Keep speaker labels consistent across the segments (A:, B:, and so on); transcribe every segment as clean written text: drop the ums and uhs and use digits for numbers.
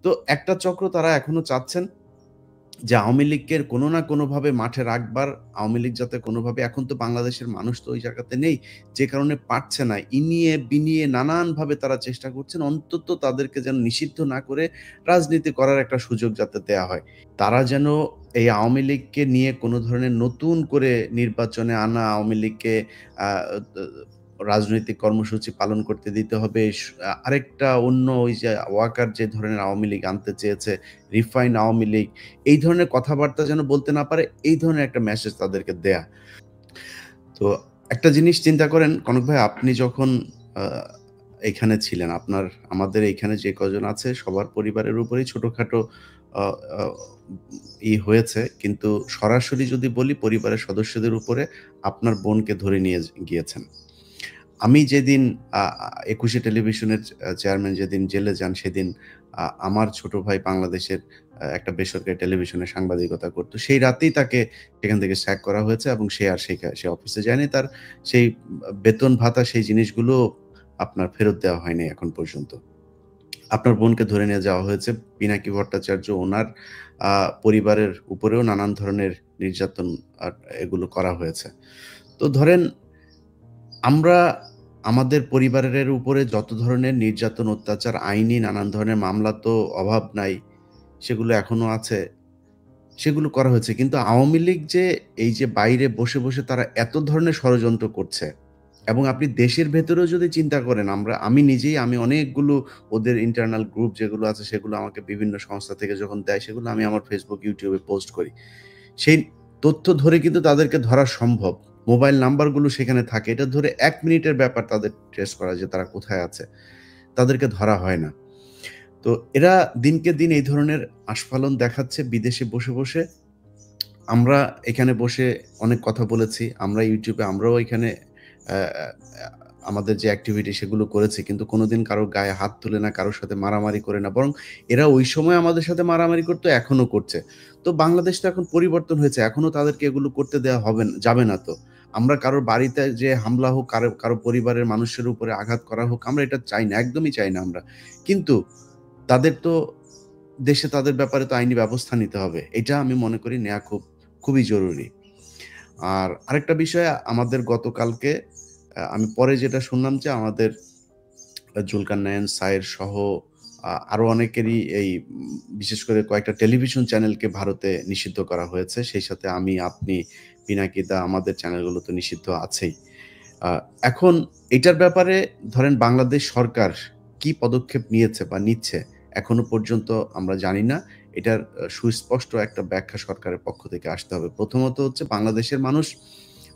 A: তো একটা চক্র তারা এখনো চাচ্ছেন যে আওয়ামী লীগকে কোনো না কোনোভাবে মাঠে রাখবার, আওয়ামী লীগ যাতে কোনোভাবে, এখন তো বাংলাদেশের মানুষ তো ওই জায়গাতে নেই, যে কারণে পারছে না। ইনিয়ে বিনিয়ে নানানভাবে তারা চেষ্টা করছেন অন্তত তাদেরকে যেন নিষিদ্ধ না করে রাজনীতি করার একটা সুযোগ যাতে দেয়া হয়। তারা যেন এই আওয়ামী লীগকে নিয়ে কোনো ধরনের নতুন করে নির্বাচনে আনা, আওয়ামী লীগকে আ দ রাজনৈতিক কর্মসূচি পালন করতে দিতে হবে। আরেকটা অন্য ওই যে ওয়াকার যে ধরনের আওয়ামী লীগ আনতে চেয়েছে, রিফাইন আওয়ামী লীগ, এই ধরনের কথাবার্তা যেন বলতে না পারে, এই ধরনের একটা মেসেজ তাদেরকে দেয়া। তো একটা জিনিস চিন্তা করেন কনক ভাই, আপনি যখন আ এইখানে ছিলেন, আমাদের এইখানে যে কজন আছে সবার পরিবারের উপরেই ছোটখাটো আ আ হয়েছে। কিন্তু সরাসরি যদি বলি পরিবারের সদস্যদের উপরে আপনার বোনকে ধরে নিয়ে গিয়েছেন। আমি যেদিন আ আ ২১শে টেলিভিশনের চেয়ারম্যান যেদিন জেলে যান, সেদিন আমার ছোট ভাই বাংলাদেশের একটা বেসরকারি টেলিভিশনে সাংবাদিকতা করত। সেই রাতেই তাকে সেখান থেকে স্যাক করা হয়েছে এবং সে অফিসে যায়নি। তার সেই বেতন ভাতা, সেই জিনিসগুলো আপনার ফেরত দেওয়া হয়নি এখন পর্যন্ত। আপনার বোনকে ধরে নিয়ে যাওয়া হয়েছে। পিনাকি ভট্টাচার্য, উনার আ পরিবারের উপরেও নানান ধরনের নির্যাতন আ এগুলো করা হয়েছে। তো ধরেন আমরা আমাদের পরিবারের উপরে যত ধরনের নির্যাতন, অত্যাচার, আইনি নানান ধরনের মামলা তো অভাব নাই। সেগুলো এখনো আছে। সেগুলো করা হয়েছে। কিন্তু আওয়ামী লীগ যে এই যে বাইরে বসে, বসে তারা এত ধরনের ষড়যন্ত্র করছে এবং আপনি দেশের ভেতরেও যদি চিন্তা করেন, আমি অনেকগুলো ওদের ইন্টারনাল গ্রুপ যেগুলো আছে সেগুলো আমাকে বিভিন্ন সংস্থা থেকে যখন দেয়, সেগুলো আমি আমার Facebook, YouTube এ পোস্ট করি। সেই তথ্য ধরে কিন্তু তাদেরকে ধরা সম্ভব। মোবাইল নাম্বারগুলো সেখানে থাকে। এটা ধরে ১ মিনিটের ব্যাপার তাদের ট্রেস করা যে তারা কোথায় আছে। তাদেরকে ধরা হয় না। তো এরা দিনকে দিন এই ধরনের আস্ফালন দেখাচ্ছে বিদেশে বসে, বসে। আমরা এখানে বসে অনেক কথা বলেছি। আমরা YouTube এ আমরাও এখানে অ্যা অ্যা আমাদের যে এক্টিভিটি সেগুলো করেছি। কিন্তু কোনোদিন কারো গায়ে হাত তুলে না, কারো সাথে মারামারি করে না। বরং এরা ওই সময় আমাদের সাথে মারামারি করত, এখনো করছে। তো বাংলাদেশ তো এখন পরিবর্তন হয়েছে। এখনো তাদেরকে এগুলো করতে দেয়া যাবে না তো। আমরা কারোর বাড়িতে যে হামলা হোক, কারো পরিবারের মানুষের উপরে আঘাত করা হোক, আমরা এটা চাই না। একদমই চাই না আমরা। কিন্তু তাদের তো দেশে তাদের ব্যাপারে তো আইনি ব্যবস্থা নিতে হবে। এটা আমি মনে করি নেয়া খুবই জরুরি। আর আরেকটা বিষয়, আমাদের গতকালকে আমি পরে যেটা শুনলাম যে আমাদের জুলকারনাইন, সায়ের সহ আরো অনেকেরই বিশেষ করে কয়েকটা টেলিভিশন চ্যানেলকে ভারতে নিষিদ্ধ করা হয়েছে। সেই সাথে আমি, আপনি, পিনাকিদা, আমাদের চ্যানেলগুলো তো নিষিদ্ধ আছেই। আ এখন এটার ব্যাপারে ধরেন বাংলাদেশ সরকার কি পদক্ষেপ নিয়েছে বা নিচ্ছে এখনো পর্যন্ত আমরা জানি না। এটার সুস্পষ্ট একটা ব্যাখ্যা সরকারের পক্ষ থেকে আসতে হবে। প্রথমত হচ্ছে, বাংলাদেশের মানুষ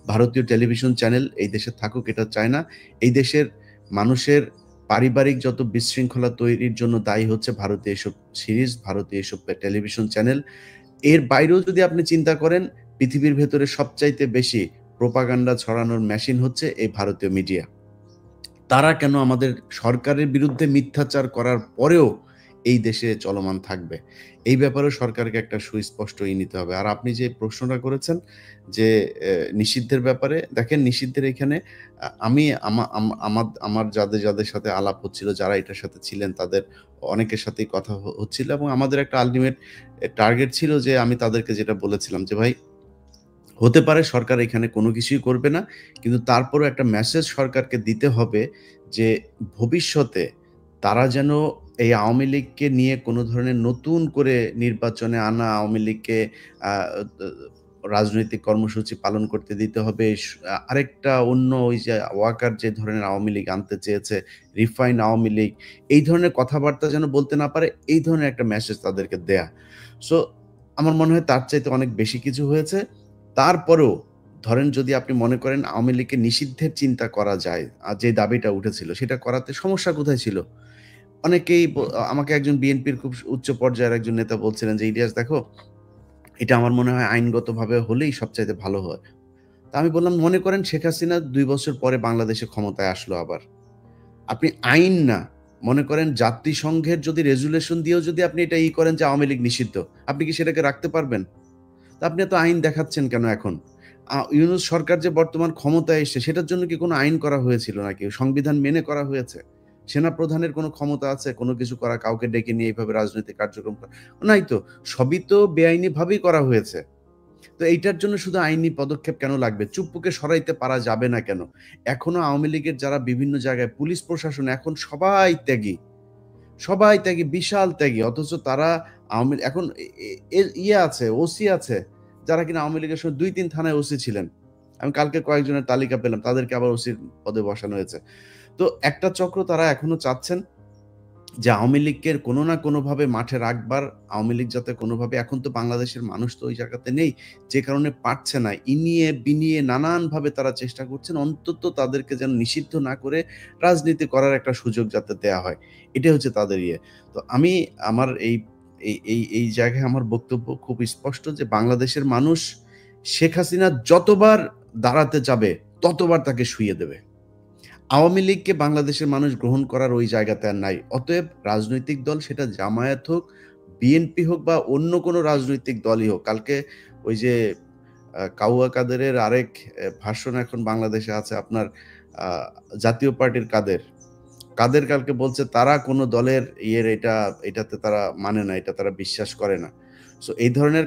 A: ভারতীয় টেলিভিশন চ্যানেল এই দেশে থাকুক এটা চায় না। এই দেশের মানুষের পারিবারিক যত বিশৃঙ্খলা তৈরির জন্য দায়ী হচ্ছে ভারতীয় এসব সিরিজ, ভারতীয় এসব টেলিভিশন চ্যানেল। এর বাইরেও যদি আপনি চিন্তা করেন, পৃথিবীর ভেতরে সবচাইতে বেশি প্রোপাগান্ডা ছড়ানোর মেশিন হচ্ছে এই ভারতীয় মিডিয়া। তারা কেন আমাদের সরকারের বিরুদ্ধে মিথ্যাচার করার পরেও এই দেশে চলমান থাকবে? এই ব্যাপারেও সরকারকে একটা সুস্পষ্ট নিতে হবে। আর আপনি যে প্রশ্নটা করেছেন যে নিষিদ্ধের ব্যাপারে, দেখেন নিষিদ্ধের এখানে আমি আমা আম আমাদ আমার যাদের সাথে আলাপ হচ্ছিল, যারা এটার সাথে ছিলেন, তাদের অনেকের সাথেই কথা হচ্ছিল এবং আমাদের একটা আল্টিমেট টার্গেট ছিল যে আমি তাদেরকে যেটা বলেছিলাম যে, "ভাই, হতে পারে সরকার এখানে কোনো কিছুই করবে না। কিন্তু তারপরেও একটা মেসেজ সরকারকে দিতে হবে যে ভবিষ্যতে তারা যেন এই আওয়ামী লীগকে নিয়ে কোনো ধরনের নতুন করে নির্বাচনে আনা, আওয়ামী লীগকে আ দ রাজনৈতিক কর্মসূচি পালন করতে দিতে হবে। আরেকটা অন্য ওই যে ওয়াকার যে ধরনের আওয়ামী লীগ আনতে চেয়েছে, রিফাইন আওয়ামী লীগ, এই ধরনের কথাবার্তা যেন বলতে না পারে, এই ধরনের একটা মেসেজ তাদেরকে দেয়া। সো আমার মনে হয় তার চাইতে অনেক বেশি কিছু হয়েছে। তারপরেও ধরেন যদি আপনি মনে করেন আওয়ামী লীগকে নিষিদ্ধের চিন্তা করা যায়, যে দাবিটা উঠেছিল সেটা করাতে সমস্যা কোথায় ছিল? অনেকেই আমাকে একজন বিএনপির খুব উচ্চ পর্যায়ের একজন নেতা বলছিলেন যে, "ইলিয়াস দেখো, এটা আমার মনে হয় আইনগতভাবে হলেই সবচাইতে ভালো হয়।" তো আমি বললাম, "মনে করেন শেখ হাসিনা ২ বছর পরে বাংলাদেশে ক্ষমতায় আসলো আবার। আপনি আইন না, মনে করেন জাতিসংঘের যদি রেজুলেশন দিয়েও যদি আপনি এটা করেন যে আওয়ামী লীগ নিষিদ্ধ, আপনি কি সেটাকে রাখতে পারবেন? তো আপনি এত আইন দেখাচ্ছেন কেন এখন? ইউনূস সরকার যে বর্তমান ক্ষমতায় এসছে সেটার জন্য কি কোনো আইন করা হয়েছিল নাকি? সংবিধান মেনে করা হয়েছে? সেনাপ্রধানের কোনো ক্ষমতা আছে কোনো কিছু করা, কাউকে ডেকে নিয়ে এইভাবে রাজনৈতিক কার্যক্রম করা? নাই তো। সবই তো বেআইনিভাবেই করা হয়েছে। তো এইটার জন্য শুধু আইনি পদক্ষেপ কেন লাগবে? চুপ্পুকে সরাইতে পারা যাবে না কেন? এখনো আওয়ামী লীগের যারা বিভিন্ন জায়গায় পুলিশ প্রশাসন এখন সবাই ত্যাগী। সবাই ত্যাগী, বিশাল ত্যাগী। অথচ তারা এখন ইয়ে আছে, ওসি আছে, যারা কিনা আওয়ামী লীগের সময় ২-৩ থানায় ওসি ছিলেন। আমি কালকে কয়েকজনের তালিকা পেলাম। তাদেরকে আবার ওসির পদে বসানো হয়েছে। তো একটা চক্র তারা এখনো চাচ্ছেন যে আওয়ামী লীগকে কোনো না কোনোভাবে মাঠে রাখবার, আওয়ামী লীগ যাতে কোনোভাবে, এখন তো বাংলাদেশের মানুষ তো ওই জায়গাতে নেই, যে কারণে পারছে না। ইনিয়ে বিনিয়ে নানানভাবে তারা চেষ্টা করছেন অন্তত তাদেরকে যেন নিষিদ্ধ না করে রাজনীতি করার একটা সুযোগ যাতে দেয়া হয়। এটাই হচ্ছে তাদের ইয়ে। তো আমি আমার এই জায়গায় আমার বক্তব্য খুব স্পষ্ট যে বাংলাদেশের মানুষ শেখ হাসিনা যতবার দাঁড়াতে যাবে ততবার তাকে শুইয়ে দেবে। আওয়ামী লীগকে বাংলাদেশের মানুষ গ্রহণ করার ওই জায়গাতে আর নাই। অতএব রাজনৈতিক দল সেটা জামায়াত হোক, বিএনপি হোক বা অন্য কোনো রাজনৈতিক দলই হোক। কালকে ওই যে কাউয়া কাদেরের আরেক ভার্সন এখন বাংলাদেশে আছে আপনার আ জাতীয় পার্টির কাদের। কাদের কালকে বলছে তারা কোনো দলের এটাতে তারা মানে না, এটা তারা বিশ্বাস করে না। সো এই ধরনের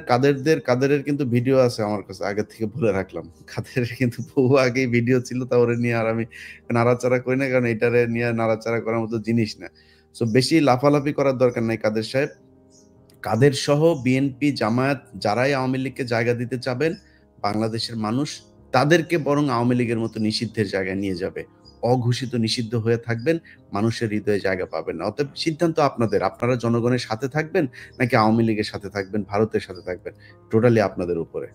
A: কাদেরের কিন্তু ভিডিও আছে আমার কাছে, আগে থেকে বলে রাখলাম। কাদেরের কিন্তু বহু আগেই ভিডিও ছিল, তা ওরে নিয়ে আর আমি নাড়াচাড়া করি না, কারণ এটারে নিয়ে নাড়াচাড়া করার মতো জিনিস না। সো বেশি লাফালাফি করার দরকার নাই কাদের সাহেব। কাদের সহ বিএনপি, জামায়াত যারাই আওয়ামী লীগকে জায়গা দিতে চাবেন, বাংলাদেশের মানুষ তাদেরকে বরং আওয়ামী লীগের মতো নিষিদ্ধের জায়গায় নিয়ে যাবে। অঘোষিত নিষিদ্ধ হয়ে থাকবেন, মানুষের হৃদয়ে জায়গা পাবেন না। অতএব সিদ্ধান্ত আপনাদের। আপনারা জনগণের সাথে থাকবেন নাকি আওয়ামী লীগের সাথে থাকবেন, ভারতের সাথে থাকবেন। টোটালি আপনাদের উপরে।